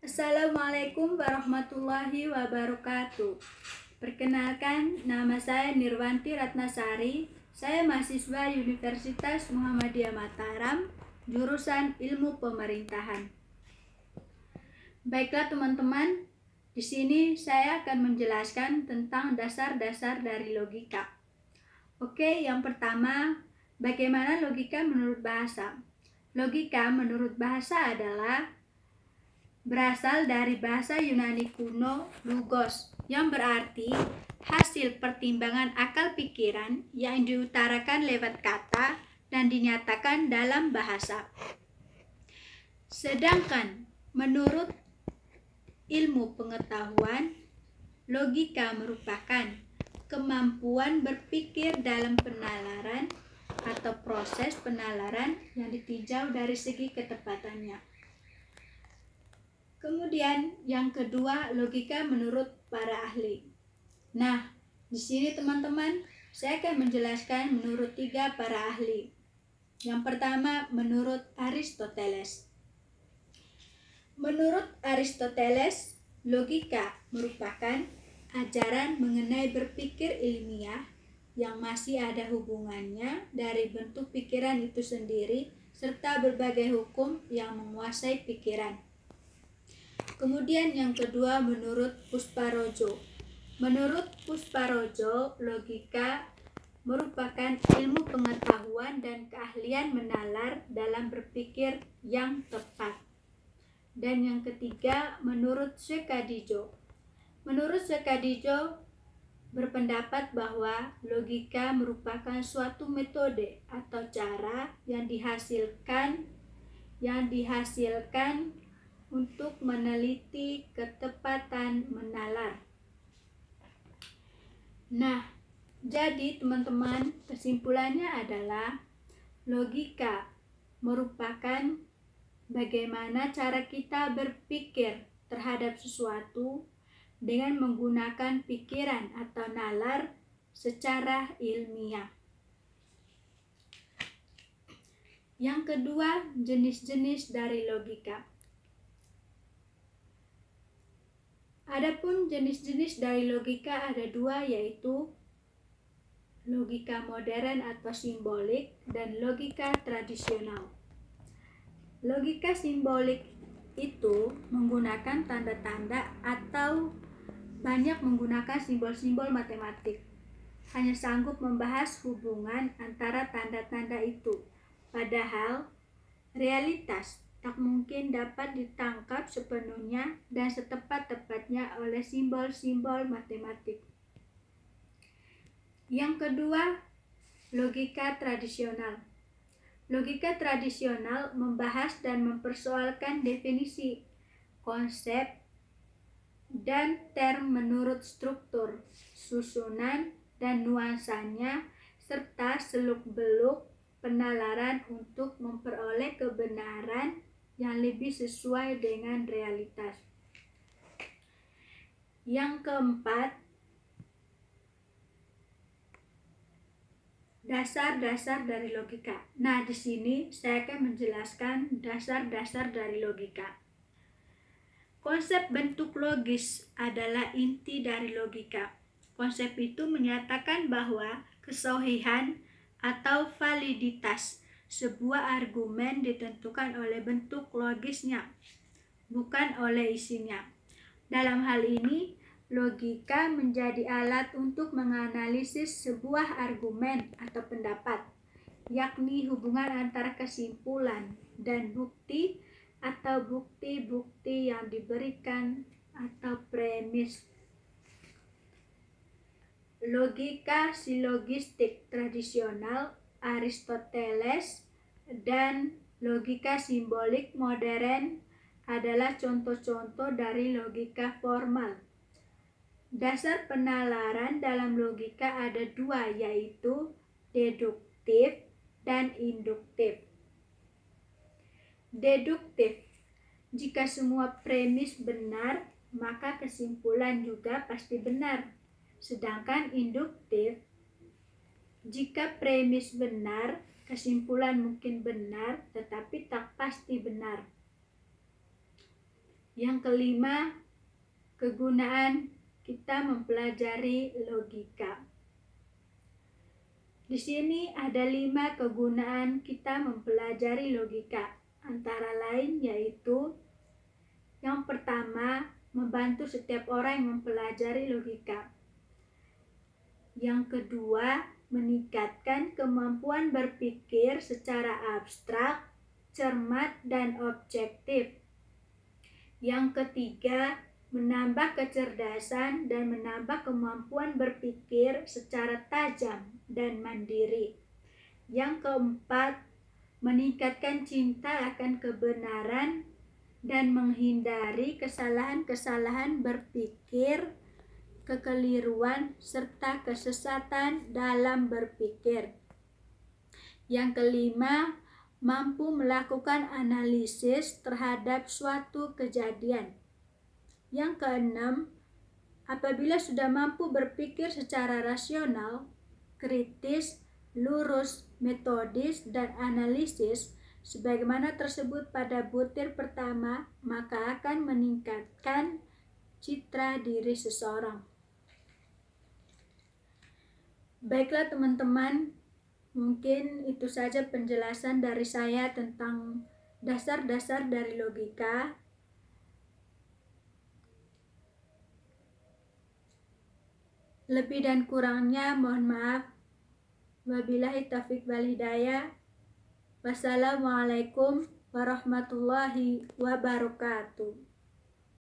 Assalamualaikum warahmatullahi wabarakatuh. Perkenalkan, nama saya Nirwanti Ratnasari. Saya mahasiswa Universitas Muhammadiyah Mataram, jurusan Ilmu Pemerintahan. Baiklah teman-teman, di sini saya akan menjelaskan tentang dasar-dasar dari logika. Oke, yang pertama, bagaimana logika menurut bahasa? Logika menurut bahasa adalah berasal dari bahasa Yunani kuno logos, yang berarti hasil pertimbangan akal pikiran yang diutarakan lewat kata dan dinyatakan dalam bahasa. Sedangkan menurut ilmu pengetahuan, logika merupakan kemampuan berpikir dalam penalaran atau proses penalaran yang ditinjau dari segi ketepatannya. Kemudian yang kedua, logika menurut para ahli. Nah, di sini teman-teman, saya akan menjelaskan menurut 3 para ahli. Yang pertama, menurut Aristoteles. Menurut Aristoteles, logika merupakan ajaran mengenai berpikir ilmiah yang masih ada hubungannya dari bentuk pikiran itu sendiri serta berbagai hukum yang menguasai pikiran. Kemudian yang kedua, menurut Pusparojo. Menurut Pusparojo, logika merupakan ilmu pengetahuan dan keahlian menalar dalam berpikir yang tepat. Dan yang ketiga, menurut Sekadijo. Menurut Sekadijo berpendapat bahwa logika merupakan suatu metode atau cara yang dihasilkan untuk meneliti ketepatan menalar. Nah, jadi teman-teman, kesimpulannya adalah logika merupakan bagaimana cara kita berpikir terhadap sesuatu dengan menggunakan pikiran atau nalar secara ilmiah. Yang kedua, jenis-jenis dari logika. Adapun jenis-jenis dari logika ada 2, yaitu logika modern atau simbolik dan logika tradisional. Logika simbolik itu menggunakan tanda-tanda atau banyak menggunakan simbol-simbol matematik. Hanya sanggup membahas hubungan antara tanda-tanda itu. Padahal realitas tak mungkin dapat ditangkap sepenuhnya dan setepat-tepatnya oleh simbol-simbol matematik. Yang kedua, logika tradisional. Logika tradisional membahas dan mempersoalkan definisi, konsep, dan term menurut struktur, susunan, dan nuansanya, serta seluk-beluk penalaran untuk memperoleh kebenaran yang lebih sesuai dengan realitas. Yang keempat, dasar-dasar dari logika. Nah, di sini saya akan menjelaskan dasar-dasar dari logika. Konsep bentuk logis adalah inti dari logika. Konsep itu menyatakan bahwa kesohihan atau validitas sebuah argumen ditentukan oleh bentuk logisnya, bukan oleh isinya. Dalam hal ini, logika menjadi alat untuk menganalisis sebuah argumen atau pendapat, yakni hubungan antara kesimpulan dan bukti atau bukti-bukti yang diberikan atau premis. Logika silogistik tradisional Aristoteles dan logika simbolik modern adalah contoh-contoh dari logika formal. Dasar penalaran dalam logika ada 2, yaitu deduktif dan induktif. Deduktif, jika semua premis benar, maka kesimpulan juga pasti benar. Sedangkan induktif, jika premis benar, kesimpulan mungkin benar, tetapi tak pasti benar. Yang kelima, kegunaan kita mempelajari logika. Di sini ada 5 kegunaan kita mempelajari logika. Antara lain yaitu yang pertama, membantu setiap orang yang mempelajari logika. Yang kedua, meningkatkan kemampuan berpikir secara abstrak, cermat, dan objektif. Yang ketiga, menambah kecerdasan dan menambah kemampuan berpikir secara tajam dan mandiri. Yang keempat, meningkatkan cinta akan kebenaran dan menghindari kesalahan-kesalahan berpikir, kekeliruan, serta kesesatan dalam berpikir. Yang kelima, mampu melakukan analisis terhadap suatu kejadian. Yang keenam, apabila sudah mampu berpikir secara rasional, kritis, lurus, metodis, dan analisis, sebagaimana tersebut pada butir pertama, maka akan meningkatkan citra diri seseorang. Baiklah teman-teman, mungkin itu saja penjelasan dari saya tentang dasar-dasar dari logika. Lebih dan kurangnya mohon maaf. Wabillahi taufiq wal hidayah. Wassalamualaikum warahmatullahi wabarakatuh.